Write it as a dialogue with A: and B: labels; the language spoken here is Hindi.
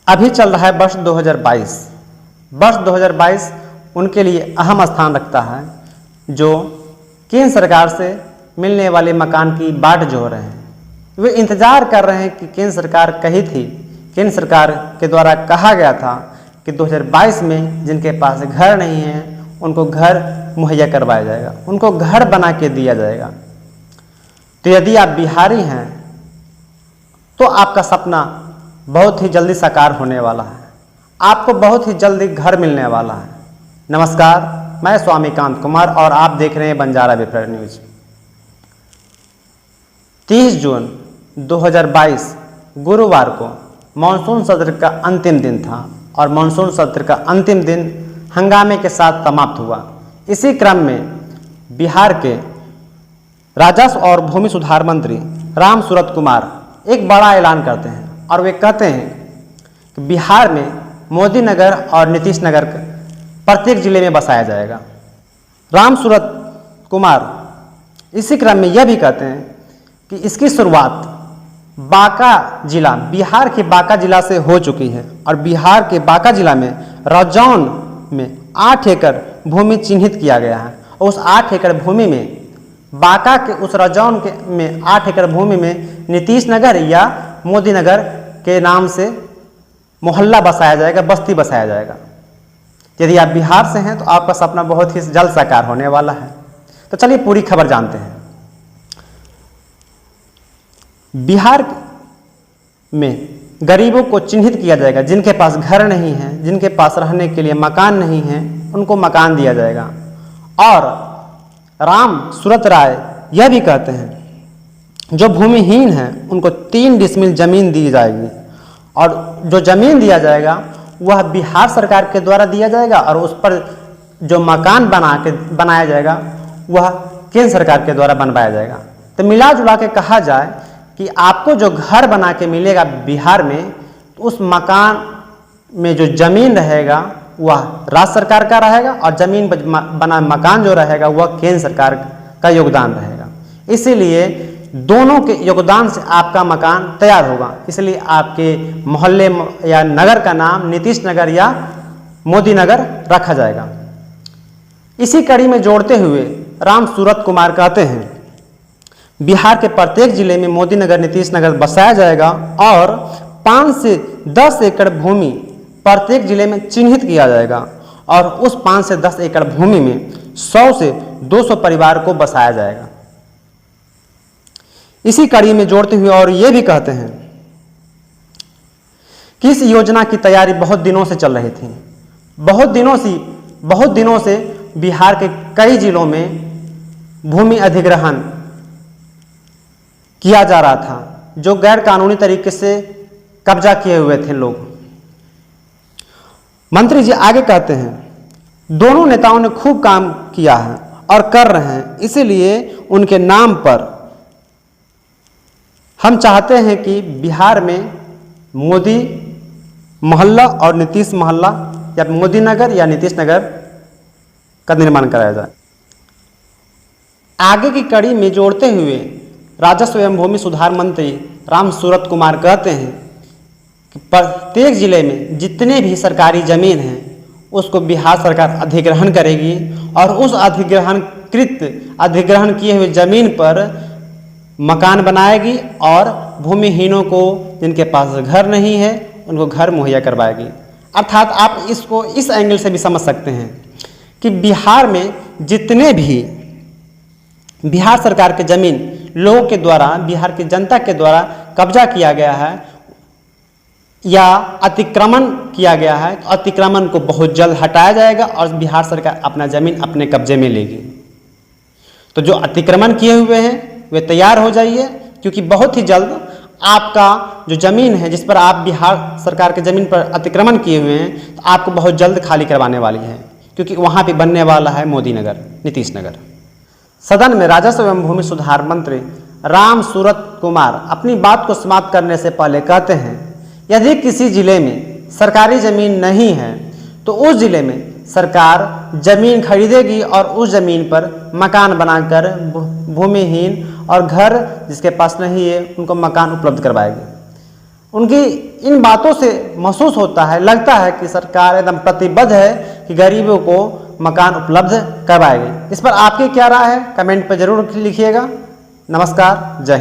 A: अभी चल रहा है वर्ष 2022। वर्ष 2022 उनके लिए अहम स्थान रखता है जो केंद्र सरकार से मिलने वाले मकान की बाट जोह रहे हैं। वे इंतज़ार कर रहे हैं कि केंद्र सरकार कही थी, केंद्र सरकार के द्वारा कहा गया था कि 2022 में जिनके पास घर नहीं है उनको घर मुहैया करवाया जाएगा, उनको घर बना के दिया जाएगा। तो यदि आप बिहारी हैं तो आपका सपना बहुत ही जल्दी साकार होने वाला है, आपको बहुत ही जल्दी घर मिलने वाला है। नमस्कार, मैं स्वामीकांत कुमार और आप देख रहे हैं बंजारा वेफेयर न्यूज। 30 जून 2022 गुरुवार को मानसून सत्र का अंतिम दिन था और मानसून सत्र का अंतिम दिन हंगामे के साथ समाप्त हुआ। इसी क्रम में बिहार के राजस्व और भूमि सुधार मंत्री रामसूरत कुमार एक बड़ा ऐलान करते हैं और वे कहते हैं कि बिहार में मोदी नगर और नीतीश नगर प्रत्येक जिले में बसाया जाएगा। रामसूरत कुमार इसी क्रम में यह भी कहते हैं कि इसकी शुरुआत बांका जिला, बिहार के बांका जिला से हो चुकी है और बिहार के बांका जिला में रजौन में 8 एकड़ भूमि चिन्हित किया गया है और उस 8 एकड़ भूमि में बांका के उस रजौन के में 8 एकड़ भूमि में नीतीश नगर या मोदी नगर के नाम से मोहल्ला बसाया जाएगा, बस्ती बसाया जाएगा। यदि आप बिहार से हैं तो आपका सपना बहुत ही जल्द साकार होने वाला है। तो चलिए पूरी खबर जानते हैं। बिहार में गरीबों को चिन्हित किया जाएगा, जिनके पास घर नहीं है, जिनके पास रहने के लिए मकान नहीं है, उनको मकान दिया जाएगा। और राम सूरत राय यह भी कहते हैं जो भूमिहीन हैं उनको 3 डिसमिल जमीन दी जाएगी और जो जमीन दिया जाएगा वह बिहार सरकार के द्वारा दिया जाएगा और उस पर जो मकान बनाया जाएगा वह केंद्र सरकार के द्वारा बनवाया जाएगा। तो मिला जुला के कहा जाए कि आपको जो घर बना के मिलेगा बिहार में, तो उस मकान में जो जमीन रहेगा वह राज्य सरकार का रहेगा और जमीन पर बना मकान जो रहेगा वह केंद्र सरकार का योगदान रहेगा। इसीलिए दोनों के योगदान से आपका मकान तैयार होगा। इसलिए आपके मोहल्ले या नगर का नाम नीतीश नगर या मोदी नगर रखा जाएगा। इसी कड़ी में जोड़ते हुए रामसूरत कुमार कहते हैं बिहार के प्रत्येक जिले में मोदी नगर, नीतीश नगर बसाया जाएगा और 5 से 10 एकड़ भूमि प्रत्येक जिले में चिन्हित किया जाएगा और उस 5 से 10 एकड़ भूमि में 100 से 200 परिवार को बसाया जाएगा। इसी कड़ी में जोड़ते हुए और ये भी कहते हैं कि इस योजना की तैयारी बहुत दिनों से चल रही थी। बहुत दिनों से बिहार के कई जिलों में भूमि अधिग्रहण किया जा रहा था, जो गैर कानूनी तरीके से कब्जा किए हुए थे लोग। मंत्री जी आगे कहते हैं दोनों नेताओं ने खूब काम किया है और कर रहे हैं, इसीलिए उनके नाम पर हम चाहते हैं कि बिहार में मोदी मोहल्ला और नीतीश मोहल्ला या मोदी नगर या नीतीश नगर का निर्माण कराया जाए। आगे की कड़ी में जोड़ते हुए राजस्व एवं भूमि सुधार मंत्री रामसूरत कुमार कहते हैं कि प्रत्येक जिले में जितने भी सरकारी जमीन हैं उसको बिहार सरकार अधिग्रहण करेगी और उस अधिग्रहण किए हुए जमीन पर मकान बनाएगी और भूमिहीनों को, जिनके पास घर नहीं है, उनको घर मुहैया करवाएगी। अर्थात आप इसको इस एंगल से भी समझ सकते हैं कि बिहार में जितने भी बिहार सरकार के जमीन लोगों के द्वारा, बिहार की जनता के द्वारा कब्जा किया गया है या अतिक्रमण किया गया है, तो अतिक्रमण को बहुत जल्द हटाया जाएगा और बिहार सरकार अपना जमीन अपने कब्जे में लेगी। तो जो अतिक्रमण किए हुए हैं वे तैयार हो जाइए, क्योंकि बहुत ही जल्द आपका जो ज़मीन है जिस पर आप बिहार सरकार के ज़मीन पर अतिक्रमण किए हुए हैं, तो आपको बहुत जल्द खाली करवाने वाली है, क्योंकि वहाँ पे बनने वाला है मोदी नगर, नीतीश नगर। सदन में राजस्व एवं भूमि सुधार मंत्री रामसूरत कुमार अपनी बात को समाप्त करने से पहले कहते हैं यदि किसी जिले में सरकारी ज़मीन नहीं है तो उस जिले में सरकार जमीन खरीदेगी और उस जमीन पर मकान बनाकर भूमिहीन और घर जिसके पास नहीं है उनको मकान उपलब्ध करवाएगी। उनकी इन बातों से महसूस होता है, लगता है कि सरकार एकदम प्रतिबद्ध है कि गरीबों को मकान उपलब्ध करवाएगी। इस पर आपकी क्या राय है, कमेंट पर जरूर लिखिएगा। नमस्कार, जय हिंद।